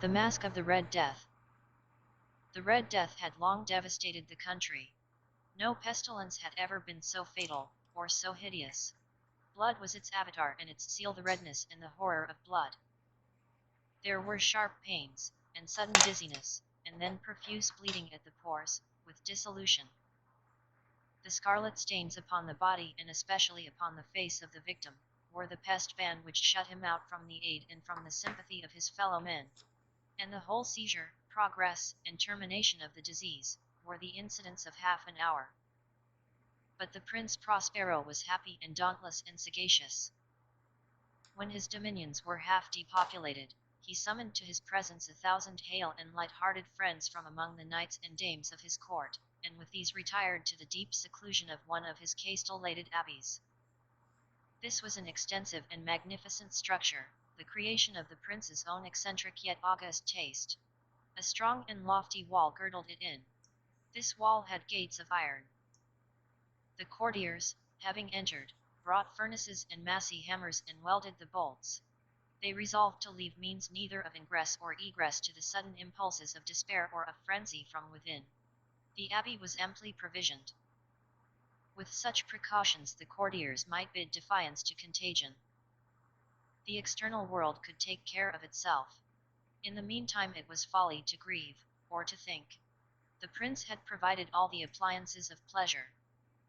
The Masque of the Red Death. The Red Death had long devastated the country. No pestilence had ever been so fatal, or so hideous. Blood was its avatar and its seal, the redness and the horror of blood. There were sharp pains, and sudden dizziness, and then profuse bleeding at the pores, with dissolution. The scarlet stains upon the body, and especially upon the face of the victim, were the pest ban which shut him out from the aid and from the sympathy of his fellow men. And the whole seizure, progress, and termination of the disease, were the incidents of half an hour. But the Prince Prospero was happy and dauntless and sagacious. When his dominions were half depopulated, he summoned to his presence 1,000 hale and light-hearted friends from among the knights and dames of his court, and with these retired to the deep seclusion of one of his castellated abbeys. This was an extensive and magnificent structure, the creation of the prince's own eccentric yet august taste. A strong and lofty wall girdled it in. This wall had gates of iron. The courtiers, having entered, brought furnaces and massy hammers and welded the bolts. They resolved to leave means neither of ingress or egress to the sudden impulses of despair or of frenzy from within. The abbey was amply provisioned. With such precautions the courtiers might bid defiance to contagion. The external world could take care of itself. In the meantime it was folly to grieve, or to think. The prince had provided all the appliances of pleasure.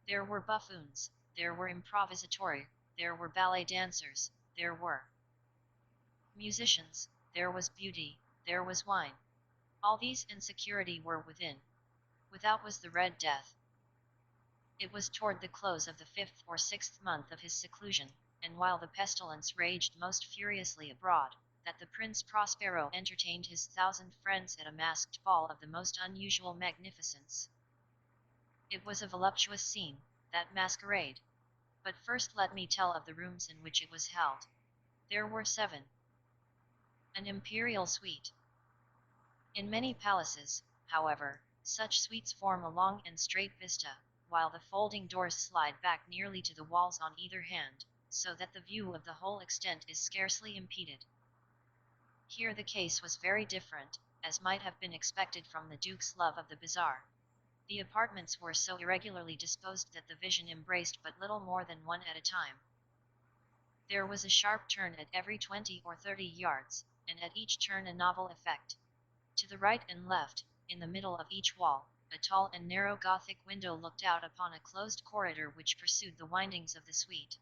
There were buffoons, there were improvisatori, there were ballet dancers, there were musicians, there was beauty, there was wine. All these and security were within. Without was the Red Death. It was toward the close of the 5th or 6th month of his seclusion, and while the pestilence raged most furiously abroad, that the Prince Prospero entertained his 1,000 friends at a masked ball of the most unusual magnificence. It was a voluptuous scene, that masquerade. But first let me tell of the rooms in which it was held. There were 7. An imperial suite. In many palaces, however, such suites form a long and straight vista, while the folding doors slide back nearly to the walls on either hand, so that the view of the whole extent is scarcely impeded. Here the case was very different, as might have been expected from the Duke's love of the bizarre. The apartments were so irregularly disposed that the vision embraced but little more than one at a time. There was a sharp turn at every 20 or 30 yards, and at each turn a novel effect. To the right and left, in the middle of each wall, a tall and narrow Gothic window looked out upon a closed corridor which pursued the windings of the suite.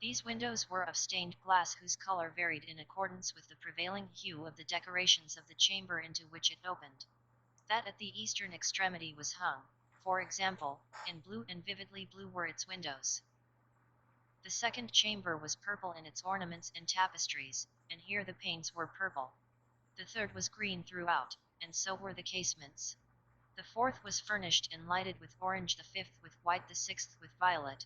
These windows were of stained glass whose color varied in accordance with the prevailing hue of the decorations of the chamber into which it opened. That at the eastern extremity was hung, for example, in blue, and vividly blue were its windows. The second chamber was purple in its ornaments and tapestries, and here the panes were purple. The third was green throughout, and so were the casements. The fourth was furnished and lighted with orange, the fifth with white, the sixth with violet.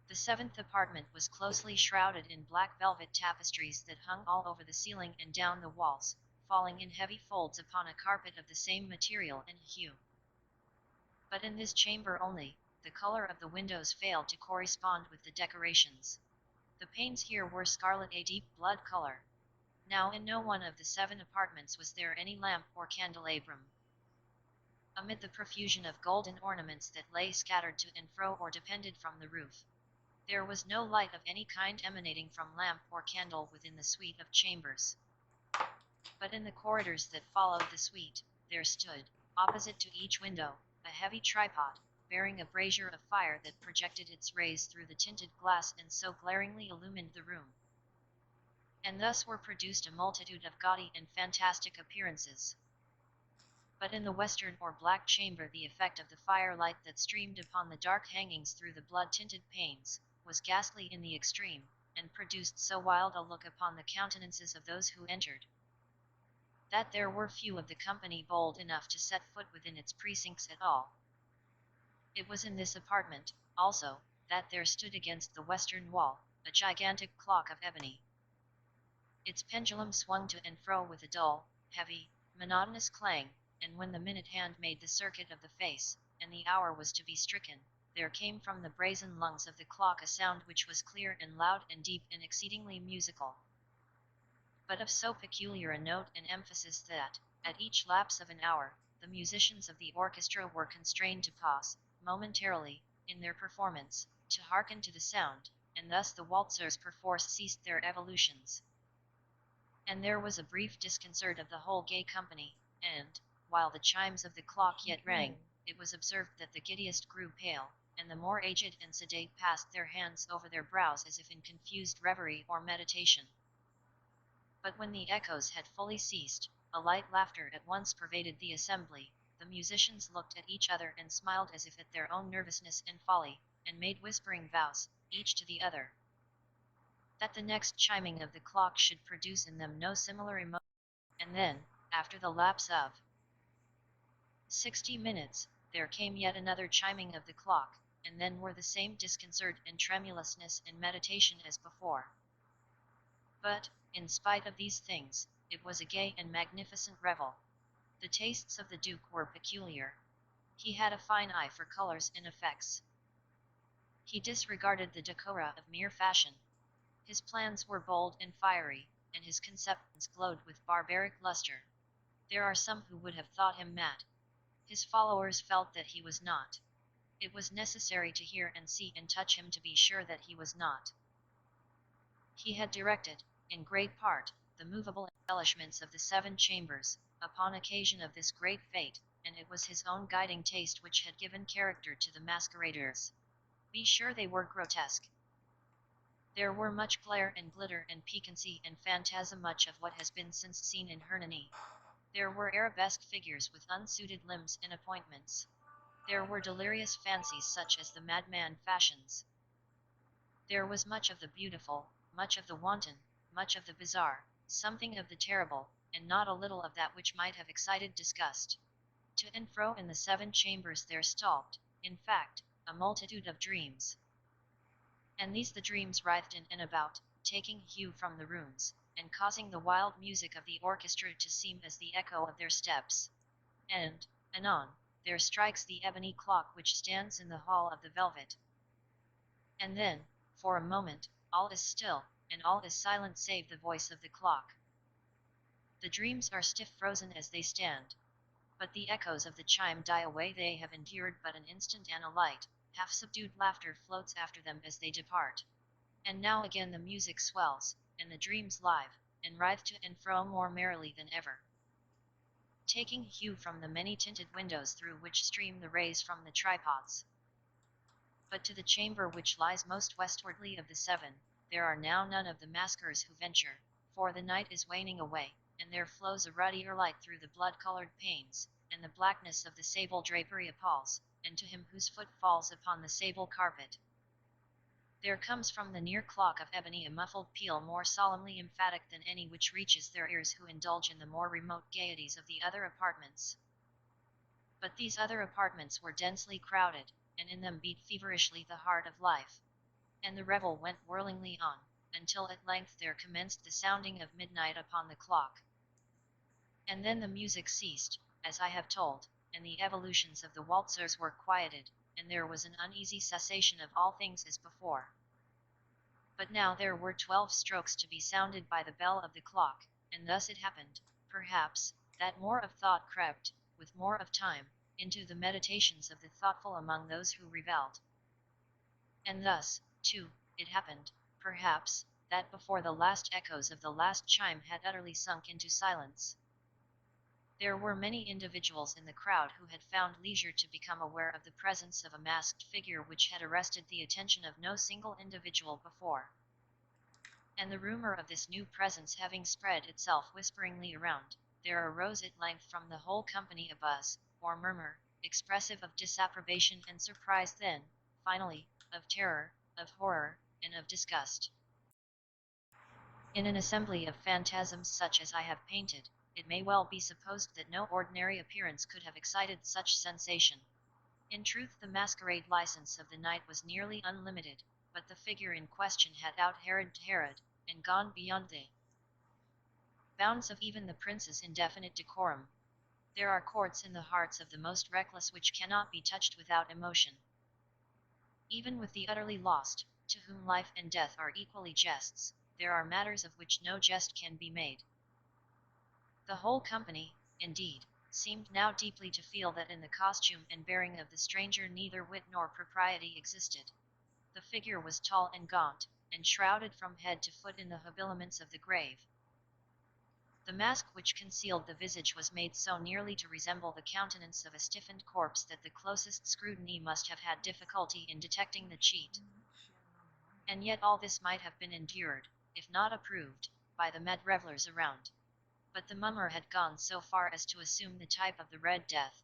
The 7th apartment was closely shrouded in black velvet tapestries that hung all over the ceiling and down the walls, falling in heavy folds upon a carpet of the same material and hue. But in this chamber only, the color of the windows failed to correspond with the decorations. The panes here were scarlet, a deep blood color. Now in no one of the 7 apartments was there any lamp or candelabrum. Amid the profusion of golden ornaments that lay scattered to and fro or depended from the roof, there was no light of any kind emanating from lamp or candle within the suite of chambers. But in the corridors that followed the suite, there stood, opposite to each window, a heavy tripod, bearing a brazier of fire that projected its rays through the tinted glass and so glaringly illumined the room. And thus were produced a multitude of gaudy and fantastic appearances. But in the western or black chamber the effect of the firelight that streamed upon the dark hangings through the blood-tinted panes was ghastly in the extreme, and produced so wild a look upon the countenances of those who entered, that there were few of the company bold enough to set foot within its precincts at all. It was in this apartment, also, that there stood against the western wall, a gigantic clock of ebony. Its pendulum swung to and fro with a dull, heavy, monotonous clang, and when the minute hand made the circuit of the face, and the hour was to be stricken, there came from the brazen lungs of the clock a sound which was clear and loud and deep and exceedingly musical. but of so peculiar a note and emphasis that, at each lapse of an hour, the musicians of the orchestra were constrained to pause, momentarily, in their performance, to hearken to the sound, and thus the waltzers perforce ceased their evolutions. And there was a brief disconcert of the whole gay company, and, while the chimes of the clock yet rang, it was observed that the giddiest grew pale, and the more aged and sedate passed their hands over their brows as if in confused reverie or meditation. But when the echoes had fully ceased, a light laughter at once pervaded the assembly. The musicians looked at each other and smiled as if at their own nervousness and folly, and made whispering vows, each to the other, that the next chiming of the clock should produce in them no similar emotion. And then, after the lapse of 60 minutes, there came yet another chiming of the clock, and then were the same disconcert and tremulousness and meditation as before. But, in spite of these things, it was a gay and magnificent revel. The tastes of the Duke were peculiar. He had a fine eye for colors and effects. He disregarded the decora of mere fashion. His plans were bold and fiery, and his conceptions glowed with barbaric luster. There are some who would have thought him mad. His followers felt that he was not. It was necessary to hear and see and touch him to be sure that he was not. He had directed, in great part, the movable embellishments of the 7 chambers, upon occasion of this great fete, and it was his own guiding taste which had given character to the masqueraders. Be sure they were grotesque. There were much glare and glitter and piquancy and phantasm, much of what has been since seen in Hernani. There were arabesque figures with unsuited limbs and appointments. There were delirious fancies such as the madman fashions. There was much of the beautiful, much of the wanton, much of the bizarre, something of the terrible, and not a little of that which might have excited disgust. To and fro in the 7 chambers there stalked, in fact, a multitude of dreams. And these the dreams writhed in and about, taking hue from the rooms, and causing the wild music of the orchestra to seem as the echo of their steps. And, anon, there strikes the ebony clock which stands in the hall of the velvet. And then, for a moment, all is still, and all is silent save the voice of the clock. The dreams are stiff frozen as they stand. But the echoes of the chime die away. They have endured but an instant, and a light, half-subdued laughter floats after them as they depart. And now again the music swells, and the dreams live, and writhe to and fro more merrily than ever, taking hue from the many-tinted windows through which stream the rays from the tripods. But to the chamber which lies most westwardly of the 7, there are now none of the maskers who venture, for the night is waning away, and there flows a ruddier light through the blood-colored panes, and the blackness of the sable drapery appalls, and to him whose foot falls upon the sable carpet, there comes from the near clock of ebony a muffled peal more solemnly emphatic than any which reaches their ears who indulge in the more remote gaieties of the other apartments. But these other apartments were densely crowded, and in them beat feverishly the heart of life. And the revel went whirlingly on, until at length there commenced the sounding of midnight upon the clock. And then the music ceased, as I have told, and the evolutions of the waltzers were quieted, and there was an uneasy cessation of all things as before. But now there were 12 strokes to be sounded by the bell of the clock, and thus it happened, perhaps, that more of thought crept, with more of time, into the meditations of the thoughtful among those who revelled. And thus, too, it happened, perhaps, that before the last echoes of the last chime had utterly sunk into silence, there were many individuals in the crowd who had found leisure to become aware of the presence of a masked figure which had arrested the attention of no single individual before. And the rumor of this new presence having spread itself whisperingly around, there arose at length from the whole company a buzz, or murmur, expressive of disapprobation and surprise, then, finally, of terror, of horror, and of disgust. In an assembly of phantasms such as I have painted, it may well be supposed that no ordinary appearance could have excited such sensation. In truth, the masquerade license of the night was nearly unlimited, but the figure in question had out-Heroded Herod, and gone beyond the bounds of even the prince's indefinite decorum. There are chords in the hearts of the most reckless which cannot be touched without emotion. Even with the utterly lost, to whom life and death are equally jests, there are matters of which no jest can be made. The whole company, indeed, seemed now deeply to feel that in the costume and bearing of the stranger neither wit nor propriety existed. The figure was tall and gaunt, and shrouded from head to foot in the habiliments of the grave. The mask which concealed the visage was made so nearly to resemble the countenance of a stiffened corpse that the closest scrutiny must have had difficulty in detecting the cheat. And yet all this might have been endured, if not approved, by the mad revellers around. But the mummer had gone so far as to assume the type of the Red Death.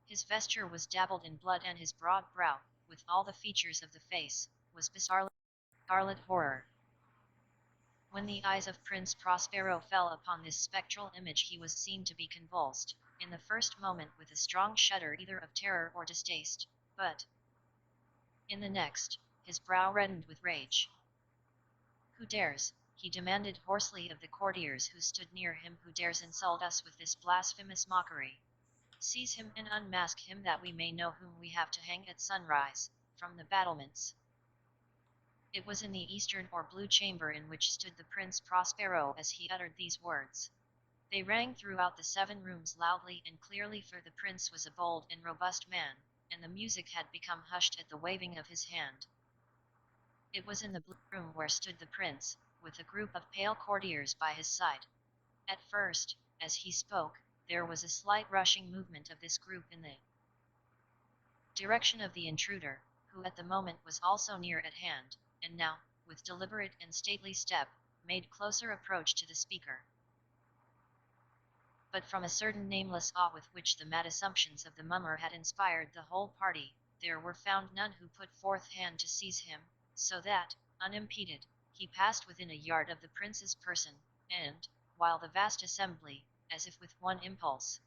His vesture was dabbled in blood, and his broad brow, with all the features of the face, was besarred scarlet horror. When the eyes of Prince Prospero fell upon this spectral image, he was seen to be convulsed, in the first moment with a strong shudder either of terror or distaste, but, in the next, his brow reddened with rage. "Who dares," he demanded hoarsely of the courtiers who stood near him, "who dares insult us with this blasphemous mockery? Seize him and unmask him, that we may know whom we have to hang at sunrise, from the battlements." It was in the eastern or blue chamber in which stood the Prince Prospero as he uttered these words. They rang throughout the 7 rooms loudly and clearly, for the prince was a bold and robust man, and the music had become hushed at the waving of his hand. It was in the blue room where stood the prince, with a group of pale courtiers by his side. At first, as he spoke, there was a slight rushing movement of this group in the direction of the intruder, who at the moment was also near at hand, and now, with deliberate and stately step, made closer approach to the speaker. But from a certain nameless awe with which the mad assumptions of the mummer had inspired the whole party, there were found none who put forth hand to seize him, so that, unimpeded, he passed within a yard of the prince's person, and, while the vast assembly, as if with one impulse,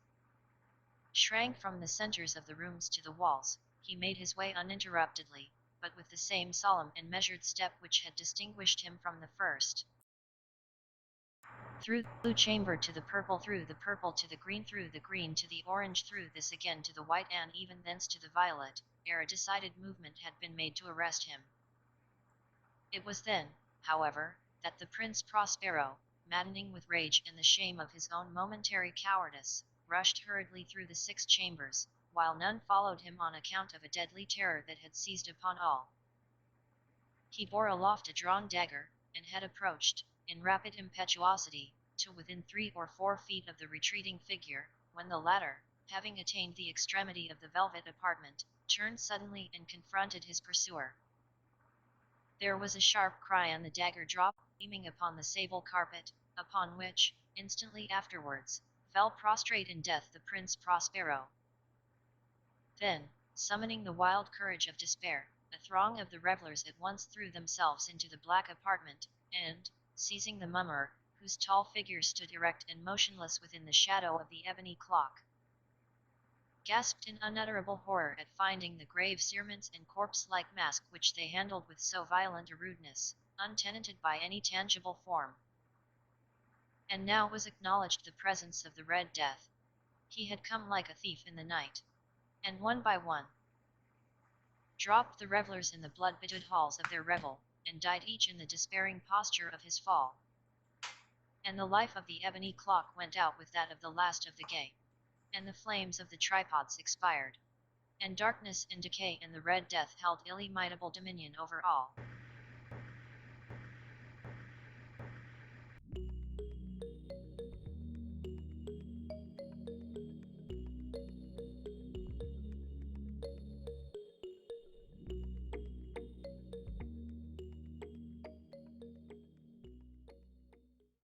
shrank from the centres of the rooms to the walls, he made his way uninterruptedly, but with the same solemn and measured step which had distinguished him from the first, through the blue chamber to the purple, through the purple to the green, through the green to the orange, through this again to the white, and even thence to the violet, ere a decided movement had been made to arrest him. It was then, however, that the Prince Prospero, maddening with rage and the shame of his own momentary cowardice, rushed hurriedly through the 6 chambers, while none followed him on account of a deadly terror that had seized upon all. He bore aloft a drawn dagger, and had approached, in rapid impetuosity, to within 3 or 4 feet of the retreating figure, when the latter, having attained the extremity of the velvet apartment, turned suddenly and confronted his pursuer. There was a sharp cry, and the dagger dropped gleaming upon the sable carpet, upon which, instantly afterwards, fell prostrate in death the Prince Prospero. Then, summoning the wild courage of despair, a throng of the revellers at once threw themselves into the black apartment, and, seizing the mummer, whose tall figure stood erect and motionless within the shadow of the ebony clock, gasped in unutterable horror at finding the grave cerements and corpse-like mask which they handled with so violent a rudeness, untenanted by any tangible form. And now was acknowledged the presence of the Red Death. He had come like a thief in the night, and one by one dropped the revellers in the blood-bedewed halls of their revel, and died each in the despairing posture of his fall. And the life of the ebony clock went out with that of the last of the gay, and the flames of the tripods expired, and darkness and decay and the Red Death held illimitable dominion over all.